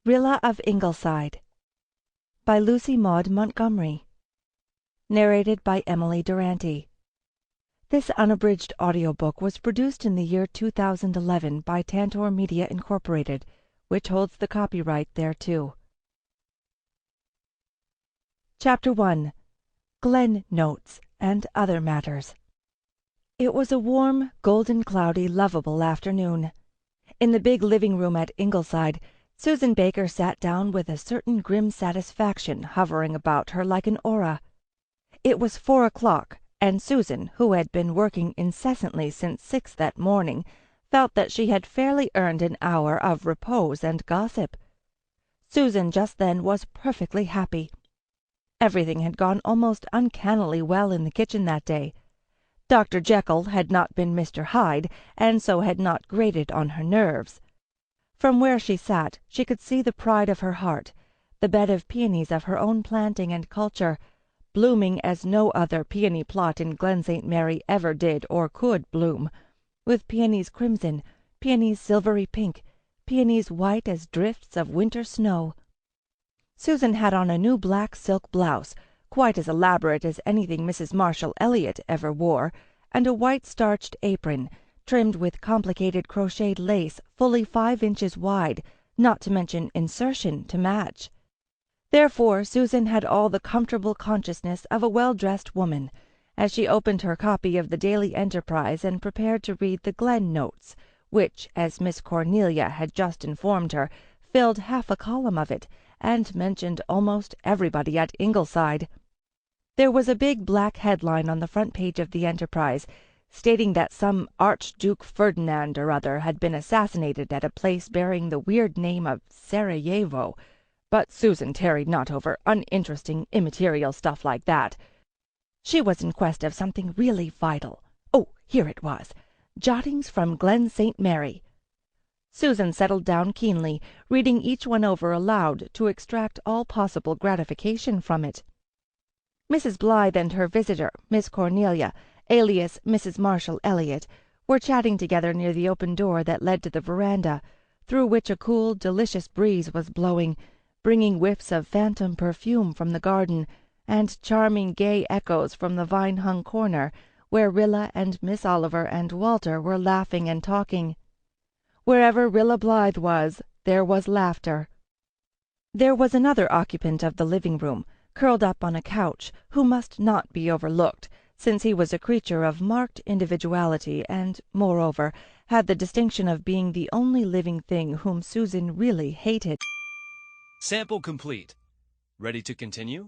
Rilla of Ingleside by Lucy Maud Montgomery. Narrated by Emily Durante. This unabridged audiobook was produced in the year 2011 by Tantor Media Incorporated, which holds the copyright thereto. Chapter 1. Glen Notes and Other Matters. It was a warm, golden, cloudy, lovable afternoon. In the big living room at Ingleside, Susan Baker sat down with a certain grim satisfaction hovering about her like an aura. It was 4 o'clock, and Susan, who had been working incessantly since 6 that morning, felt that she had fairly earned an hour of repose and gossip. Susan just then was perfectly happy. Everything had gone almost uncannily well in the kitchen that day. Dr. Jekyll had not been Mr. Hyde, and so had not grated on her nerves. From where she sat, she could see the pride of her heart, the bed of peonies of her own planting and culture, blooming as no other peony plot in Glen St. Mary ever did or could bloom, with peonies crimson, peonies silvery pink, peonies white as drifts of winter snow. Susan had on a new black silk blouse, quite as elaborate as anything Mrs. Marshall Elliott ever wore, and a white starched apron, trimmed with complicated crocheted lace fully 5 inches wide, not to mention insertion to match. Therefore Susan had all the comfortable consciousness of a well-dressed woman, as she opened her copy of the Daily Enterprise and prepared to read the Glen Notes, which, as Miss Cornelia had just informed her, filled half a column of it, and mentioned almost everybody at Ingleside. There was a big black headline on the front page of the Enterprise, stating that some Archduke Ferdinand or other had been assassinated at a place bearing the weird name of Sarajevo. But Susan tarried not over uninteresting, immaterial stuff like that. She was in quest of something really vital. Oh, here it was. Jottings from Glen St. Mary. Susan settled down keenly, reading each one over aloud to extract all possible gratification from it. Mrs. Blythe and her visitor, Miss Cornelia, alias Mrs. Marshall Elliott, were chatting together near the open door that led to the veranda, through which a cool, delicious breeze was blowing, bringing whiffs of phantom perfume from the garden, and charming gay echoes from the vine-hung corner, where Rilla and Miss Oliver and Walter were laughing and talking. Wherever Rilla Blythe was, there was laughter. There was another occupant of the living-room, curled up on a couch, who must not be overlooked, since he was a creature of marked individuality and, moreover, had the distinction of being the only living thing whom Susan really hated. Sample complete. Ready to continue?